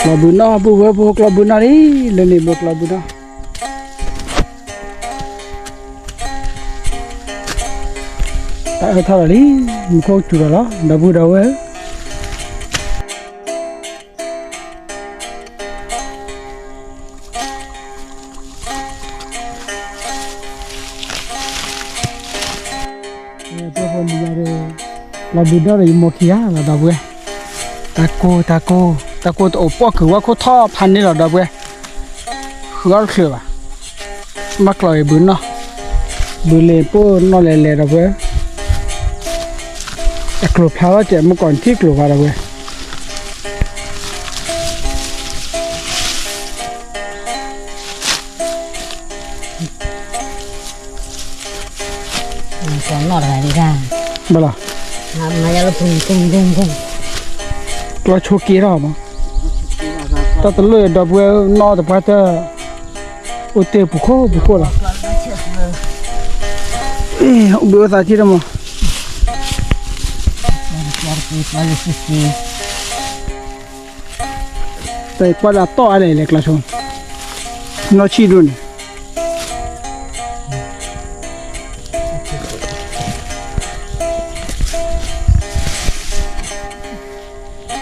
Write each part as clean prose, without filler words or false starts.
Labuna buka labuna ni leni buat labuna. Tak tahu ni muka curah lah, dabu dawe. Pun dia ada labuna ni mokia lah dabu. Tako tu opor ke wa ko tho phan ni lah dabu. Khur khur ba. Mak loi bun no. Bule po no le dabu. กลัวพลาว่าจะเมื่อก่อนที่กลัวอะไรเว้ยสอนหน่อยอะไรดีกันบ้าล่ะมาจะพุ่งกลัวโชกีหรอมั้งแต่ตอนเลยดับเบิ้ลนอแต่พัดจะอุตเตปุโคล่ะอุบิวตาที่เรามั้งแต่กว่าจะต่ออะไรเล็กละชนนอชีดุน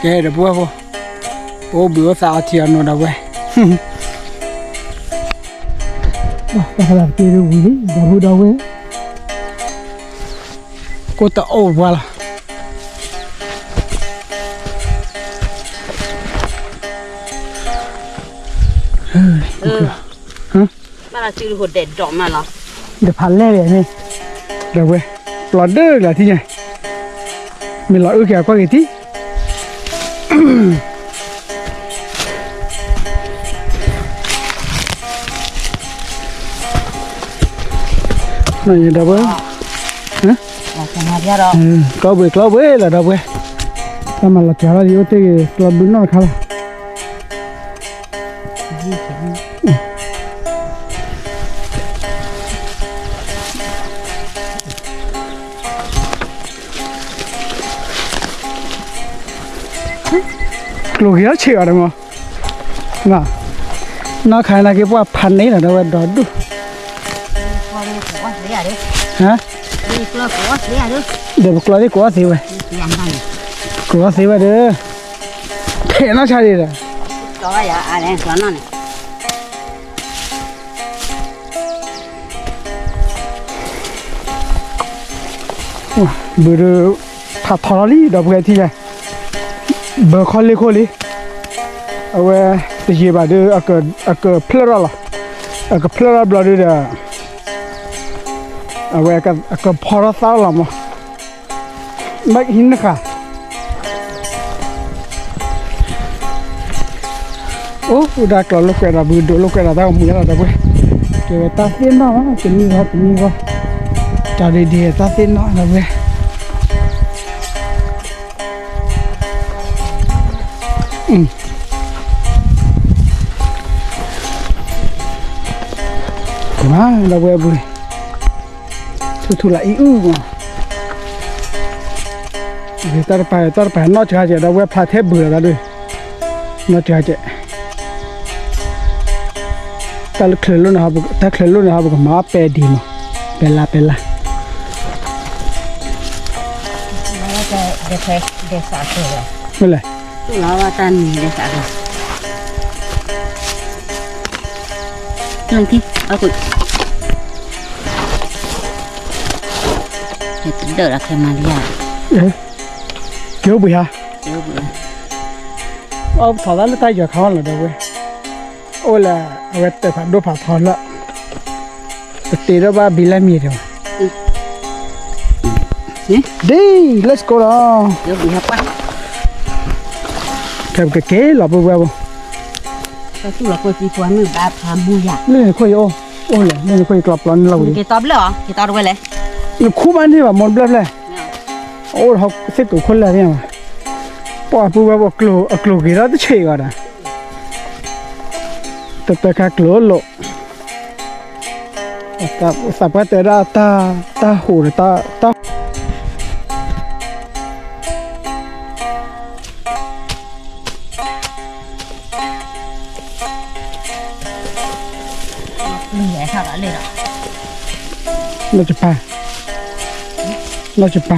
แกเดี๋ยวบัวพอโอ้บัวสาวเทียนนอดับเว้ยแต่ขนาดเจอวิ่งดับเว้ยก็จะโอ้บัวละมาละจืดหัวเด็ดดอกมาเหรอเดี๋ยวพันแรกเลยนี่เดี๋ยวเว้ยปลอดเด้อละที่ไงมีหลอดอื้อแก่กว่ากี่ที่นั่นยังเดี๋ยวเว้ยฮะก็เว้ยละเดี๋ยวเว้ยถ้ามันละเจ้าละที่โอเคกลับบุญนอนเขาลูกเหี้ยเชื่อได้มั้งน่าขายน่าเก็บว่าพันนี้แหละเดี๋ยวดอดดูฮะเดี๋ยวกลัวที่กลัวสิเว้ยกลัวสิเว้ยเด้อเทน่าใช่ดิเด้อกลัวอย่าอะไรกลัวนั่นว้าเบอร์ผัดทอร์ลี่ดอกไม้ที่ไงเบอร์คอลลี่เอาไว้ที่ยี่บาทเด้ออากเพลอร์ล่ะอากเพลอร์บลอดเด้อเอาไว้อากพอร์ซาล่ะมั้งไม่หินนะคะโอ้อุดากลลูกแกระบือดูลูกแกระได้มือระดับเว้ยเกี่ยวกับตาเส้นเนาะจะมีก็จะดีๆตาเส้นเนาะระเว้ยมาเราเว้ยบุยทุละอีอู้มาตาไปนอกจากเราเว้ยพาเทปเบื่อแล้วด้วยนอกจากตาเคลื่อนลุ่นนะครับตาเคลื่อนลุ่นนะครับก็มาเปดีมาเปล่าเดี๋ยวสาดเลยไม่เลยตู้เราว่าตันเดี๋ยวสาดเลยลองที่เอากุยเดี๋ยวเราแค่มาเรียเกี่ยวบุยฮะเกี่ยวบุยเอาถอดแล้วตายจากเขาเลยเดี๋ยวเว้ยโอ้ละเอาไว้แต่ผัดดูผัดทอนละแต่ตีแล้วว่าบิลมีเดียวดี let's go ละเดี๋ยวบุยฮะป้าแค่เก๋ๆหลับบุยบุยก็สู้เราคุยปีกว่ามือแบบทำบุยอ่ะเล่นคุยโอ้เลยเล่นคุยกลับร้อนเราดิกี่ตอบเลยเหรอกี่ตอบด้วยเลยคู่มันที่ว่าหมดเปล่าเลยโอ้เขาเสร็จตัวคนแล้วเนี่ยป้าปูว่าบอกกลัวกี่เราจะเชื่อกันนะแต่แค่กลัวโลแต่สับปะเตระตาหูตา เลยหรอ น่าจะไปน่าจะไป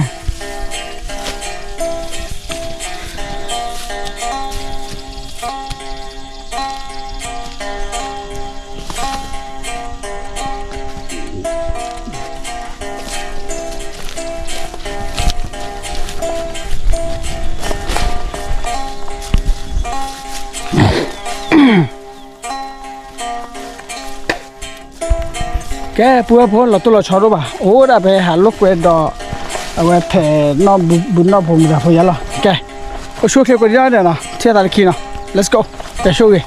แกปัวพนเราตัวเราชอบรู้ป่ะโอ้ได้ไปหาลูกเวดเอาไว้แถนอกบุญนอกผมจะพยายามละแกก็ช่วยเกี่ยวกับเรื่องเนี่ยนะเที่ยวตะกี้เนาะ let's go แต่ช่วย